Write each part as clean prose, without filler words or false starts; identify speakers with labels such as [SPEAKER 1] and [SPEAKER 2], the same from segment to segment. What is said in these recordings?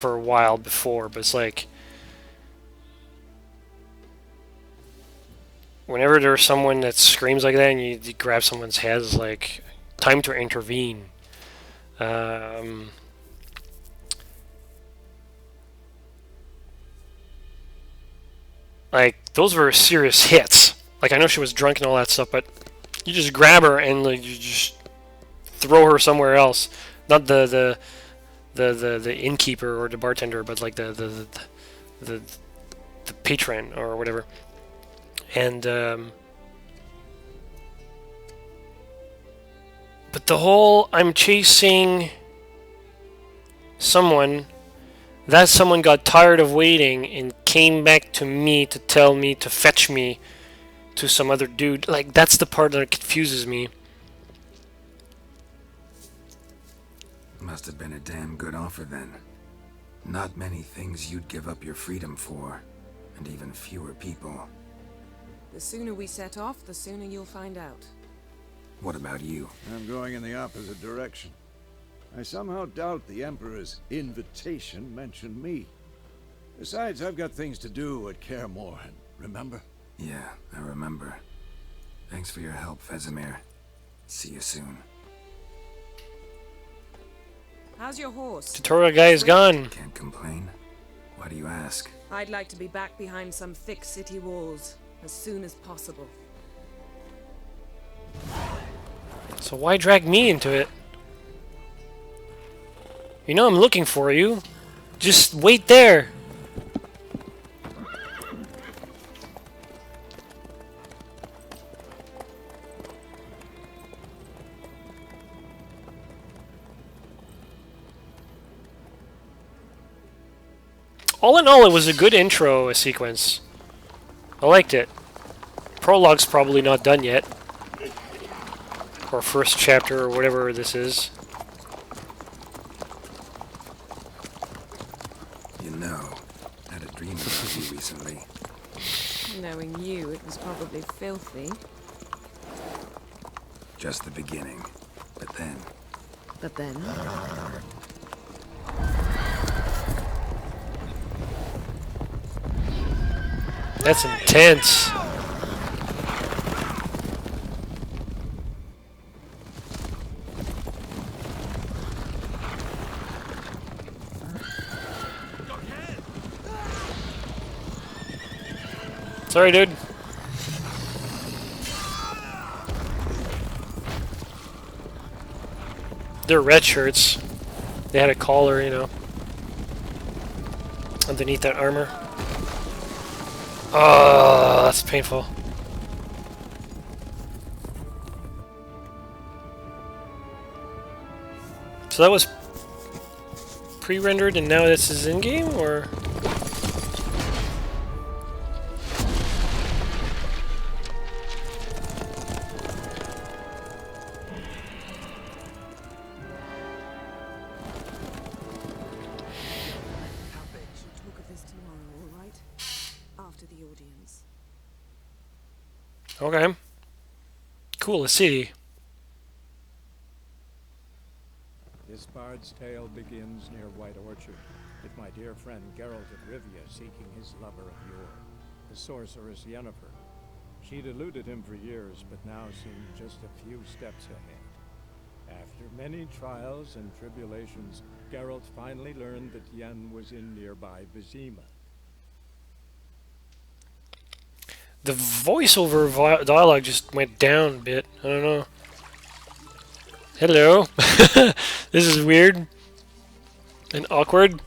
[SPEAKER 1] for a while before, but it's like whenever there's someone that screams like that and you grab someone's head, it's like time to intervene. Like those were serious hits. Like I know she was drunk and all that stuff, but you just grab her and like you just throw her somewhere else. Not the innkeeper or the bartender, but like the patron or whatever. And but the whole I'm chasing someone, that someone got tired of waiting and came back to me to tell me to fetch me to some other dude. Like that's the part that confuses me.
[SPEAKER 2] Must have been a damn good offer then. Not many things you'd give up your freedom for, and even fewer people.
[SPEAKER 3] The sooner we set off, the sooner you'll find out.
[SPEAKER 2] What about you?
[SPEAKER 4] I'm going in the opposite direction. I somehow doubt the Emperor's invitation mentioned me. Besides, I've got things to do at Kaer Morhen, remember?
[SPEAKER 2] Yeah, I remember. Thanks for your help, Vesemir. See you soon.
[SPEAKER 3] How's your horse?
[SPEAKER 1] Tutorial guy is gone.
[SPEAKER 2] Can't complain. Why do you ask?
[SPEAKER 3] I'd like to be back behind some thick city walls as soon as possible.
[SPEAKER 1] So why drag me into it? You know I'm looking for you. Just wait there. All in all, it was a good intro sequence. I liked it. Prologue's probably not done yet. Or first chapter, or whatever this is.
[SPEAKER 2] You know, I had a dream about you recently.
[SPEAKER 3] Knowing you, it was probably filthy.
[SPEAKER 2] Just the beginning. But then...
[SPEAKER 3] But then...
[SPEAKER 1] That's intense. Sorry, dude. They're red shirts. They had a collar, you know, underneath that armor. Oh, that's painful. So that was pre-rendered and now this is in-game, or? Okay. Cool, a city.
[SPEAKER 5] This bard's tale begins near White Orchard, with my dear friend Geralt of Rivia seeking his lover of yore, the sorceress Yennefer. She'd eluded him for years, but now seemed just a few steps ahead. After many trials and tribulations, Geralt finally learned that Yen was in nearby Vizima.
[SPEAKER 1] The voiceover dialogue just went down a bit. I don't know. Hello. This is weird and awkward.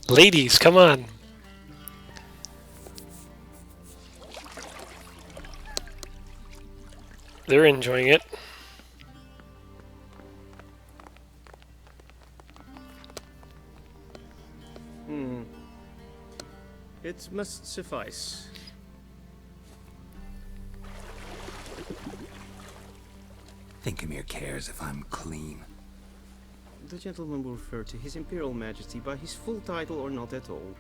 [SPEAKER 1] Ladies, come on. They're enjoying it.
[SPEAKER 6] It must suffice.
[SPEAKER 2] Thinkamere cares if I'm clean.
[SPEAKER 6] The gentleman will refer to His Imperial Majesty by his full title or not at all.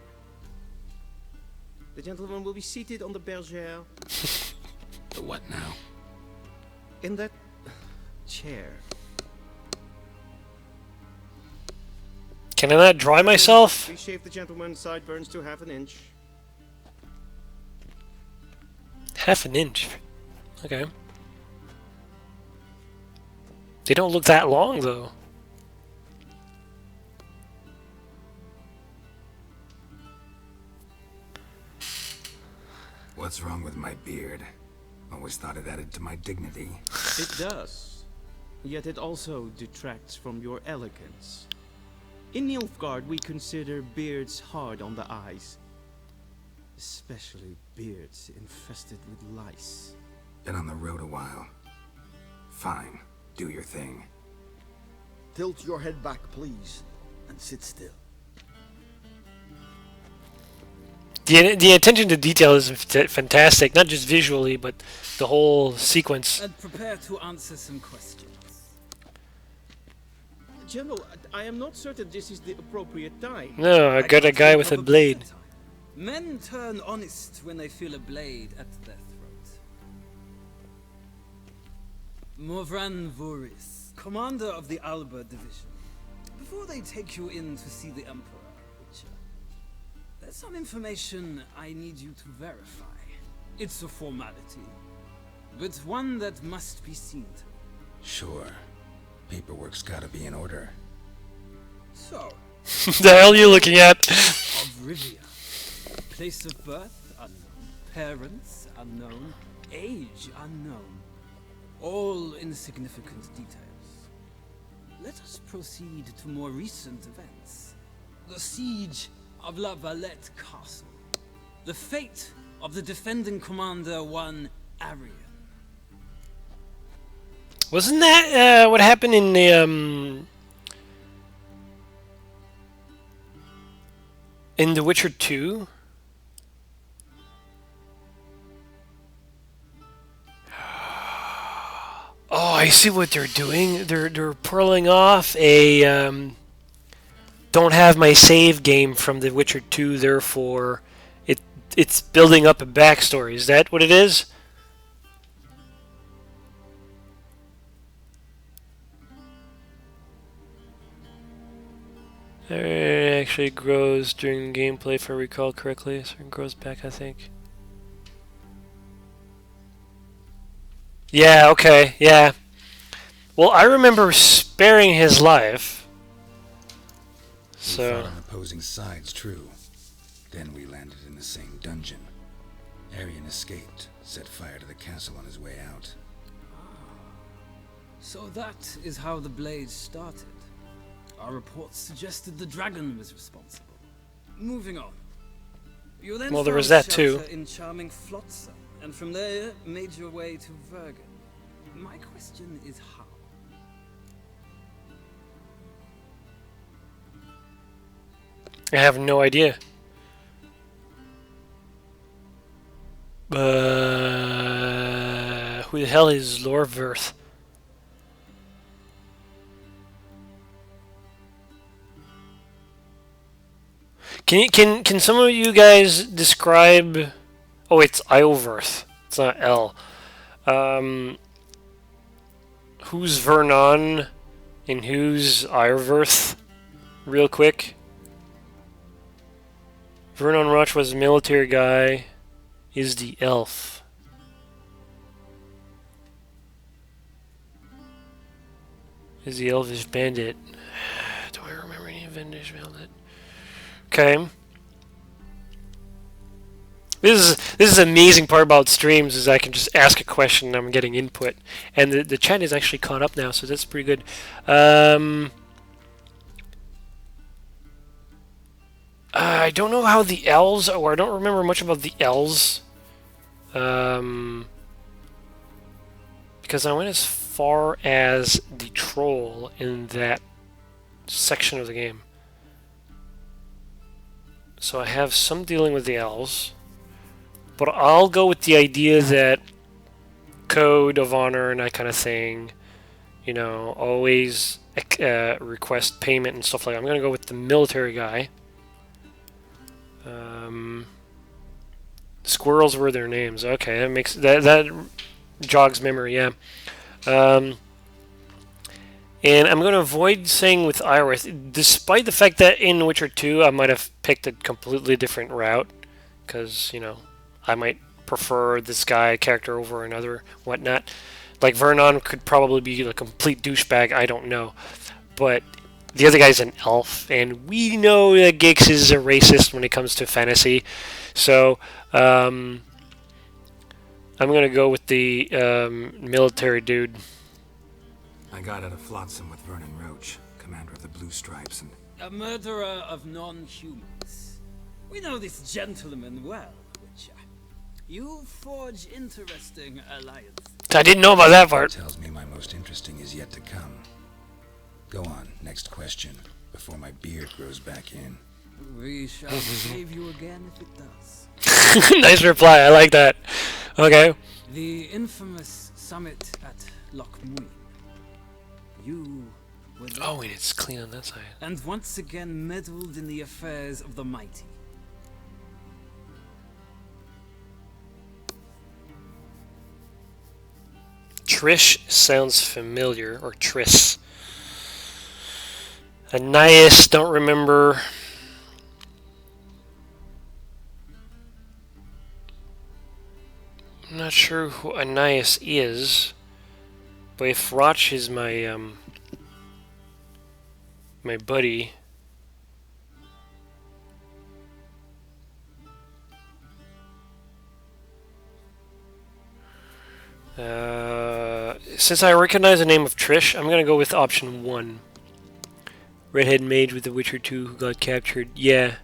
[SPEAKER 6] The gentleman will be seated on the bergère.
[SPEAKER 2] The what now?
[SPEAKER 6] In that chair.
[SPEAKER 1] Can I not dry myself?
[SPEAKER 6] We shave the gentleman's sideburns to half an inch.
[SPEAKER 1] Half an inch. Okay. They don't look that long, though.
[SPEAKER 2] What's wrong with my beard? Always thought it added to my dignity.
[SPEAKER 6] It does. Yet it also detracts from your elegance. In Nilfgaard, we consider beards hard on the eyes. Especially beards infested with lice.
[SPEAKER 2] Been on the road a while. Fine, do your thing.
[SPEAKER 7] Tilt your head back, please, and sit still.
[SPEAKER 1] The attention to detail is fantastic, not just visually, but the whole sequence.
[SPEAKER 8] And prepare to answer some questions.
[SPEAKER 6] General, I am not certain this is the appropriate time.
[SPEAKER 1] No, I got a guy with a blade.
[SPEAKER 8] Men turn honest when they feel a blade at their throat. Morvran Voris, commander of the Alba division. Before they take you in to see the Emperor, Witcher, there's some information I need you to verify. It's a formality, but one that must be seen to.
[SPEAKER 2] Sure. Paperwork's gotta be in order.
[SPEAKER 8] So,
[SPEAKER 1] The hell are you looking at?
[SPEAKER 8] of Rivia. Place of birth unknown, parents unknown, age unknown. All insignificant details. Let us proceed to more recent events. The siege of La Valette Castle. The fate of the defending commander, one Arian.
[SPEAKER 1] Wasn't that what happened in the in The Witcher 2? Oh, I see what they're doing. They're pulling off a don't have my save game from The Witcher 2, therefore it's building up a backstory. Is that what it is? It actually grows during gameplay, if I recall correctly. So it grows back, I think. Yeah, okay, yeah. Well, I remember sparing his life.
[SPEAKER 2] We
[SPEAKER 1] So,
[SPEAKER 2] fought on opposing sides, true. Then we landed in the same dungeon. Arian escaped, set fire to the castle on his way out.
[SPEAKER 8] So that is how the blade started. Our reports suggested the dragon was responsible. Moving on. You then
[SPEAKER 1] Well, there
[SPEAKER 8] found
[SPEAKER 1] was that
[SPEAKER 8] shelter
[SPEAKER 1] too.
[SPEAKER 8] in charming Flotsam, and from there made your way to Vergen. My question is how?
[SPEAKER 1] I have no idea. Who the hell is Lorverth? Can some of you guys describe? Oh, it's Ileverth. It's not L. Who's Vernon and who's Ileverth? Real quick. Vernon Roch was a military guy. Is the elf. Is the elvish bandit. Do I remember any elvish bandit? Okay. This is the amazing part about streams is I can just ask a question and I'm getting input. And the chat is actually caught up now, so that's pretty good. I don't know how the elves, or I don't remember much about the elves. Because I went as far as the troll in that section of the game. So I have some dealing with the elves. But I'll go with the idea that code of honor and that kind of thing, you know, always request payment and stuff like that. I'm going to go with the military guy. Squirrels were their names. Okay, that makes that jogs memory. Yeah. And I'm going to avoid saying with Iris, despite the fact that in Witcher 2 I might have picked a completely different route, because, you know, I might prefer this guy character over another, whatnot. Like, Vernon could probably be a complete douchebag, I don't know. But the other guy's an elf, and we know that Gix is a racist when it comes to fantasy. So, I'm going to go with the military dude.
[SPEAKER 2] I got out of Flotsam with Vernon Roach, commander of the Blue Stripes, and
[SPEAKER 8] A murderer of non-humans. We know this gentleman well, Witcher. You forge interesting alliances.
[SPEAKER 1] I didn't know about that part.
[SPEAKER 2] tells me my most interesting is yet to come. Go on, next question, before my beard grows back in.
[SPEAKER 8] We shall save you again if it does.
[SPEAKER 1] Nice reply, I like that. Okay.
[SPEAKER 8] The infamous summit at Loch Muin. You were there,
[SPEAKER 1] Oh, and it's clean on that side.
[SPEAKER 8] and once again meddled in the affairs of the mighty.
[SPEAKER 1] Trish sounds familiar, or Triss. Anais, don't remember. I'm not sure who Anais is, but if Roch is my my buddy, since I recognize the name of Trish, I'm gonna go with option 1. Redhead mage with the Witcher 2 who got captured. Yeah,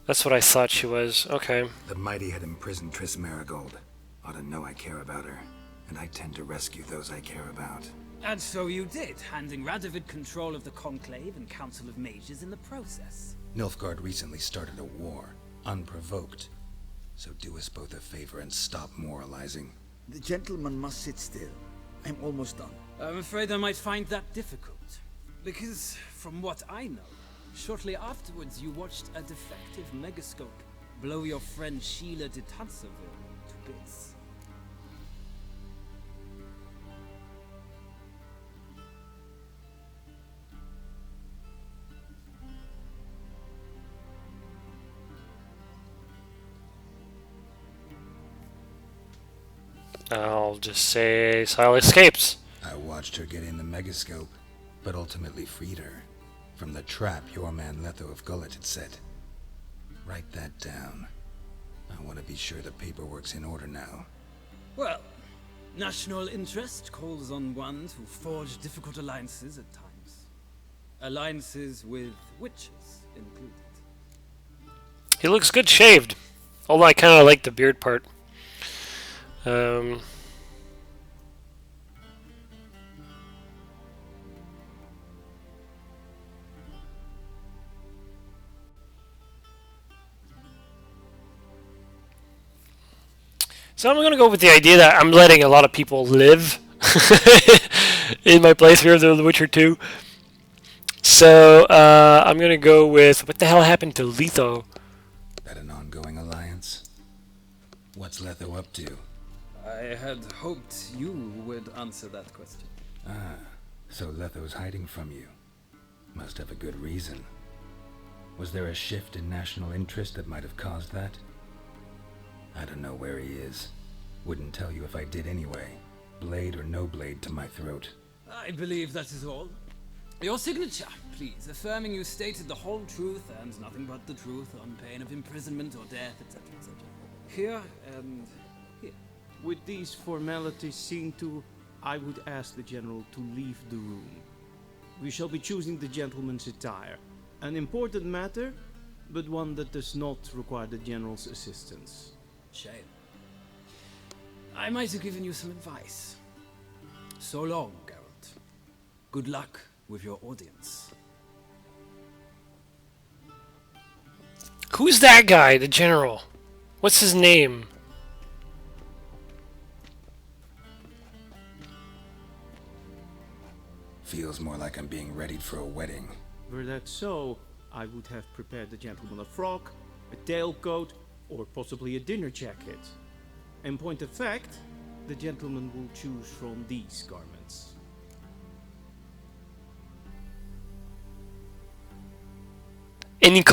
[SPEAKER 1] that's what I thought she was. Okay.
[SPEAKER 2] The mighty had imprisoned Triss Marigold. Ought to know I care about her, and I tend to rescue those I care about.
[SPEAKER 8] And so you did, handing Radovid control of the Conclave and Council of Mages in the process.
[SPEAKER 2] Nilfgaard recently started a war, unprovoked. So do us both a favor and stop moralizing.
[SPEAKER 7] The gentleman must sit still. I'm almost done.
[SPEAKER 8] I'm afraid I might find that difficult. Because, from what I know, shortly afterwards you watched a defective megascope blow your friend Sheila de Tanserville to bits.
[SPEAKER 1] I'll just say Sile escapes.
[SPEAKER 2] I watched her get in the megascope, but ultimately freed her from the trap your man Letho of Gullet had set. Write that down. I want to be sure the paperwork's in order now.
[SPEAKER 8] Well, national interest calls on one to forge difficult alliances at times. Alliances with witches included.
[SPEAKER 1] He looks good shaved, although I kind of like the beard part. So I'm going to go with the idea that I'm letting a lot of people live in my playthrough of The Witcher 2. So I'm going to go with, what the hell happened to Letho?
[SPEAKER 2] That an ongoing alliance? What's Letho up to?
[SPEAKER 8] I had hoped you would answer that question.
[SPEAKER 2] Ah, so Letho's hiding from you. Must have a good reason. Was there a shift in national interest that might have caused that? I don't know where he is. Wouldn't tell you if I did anyway. Blade or no blade to my throat.
[SPEAKER 8] I believe that is all. Your signature, please, affirming you stated the whole truth and nothing but the truth on pain of imprisonment or death, etc., etc. Here and here.
[SPEAKER 6] With these formalities seen to, I would ask the general to leave the room. We shall be choosing the gentleman's attire. An important matter, but one that does not require the general's assistance.
[SPEAKER 8] Shame. I might have given you some advice. So long, Geralt. Good luck with your audience.
[SPEAKER 1] Who's that guy, the general? What's his name?
[SPEAKER 2] Feels more like I'm being readied for a wedding.
[SPEAKER 6] Were that so, I would have prepared the gentleman a frock, a tailcoat, or possibly a dinner jacket. In point of fact, the gentleman will choose from these garments.
[SPEAKER 1] Any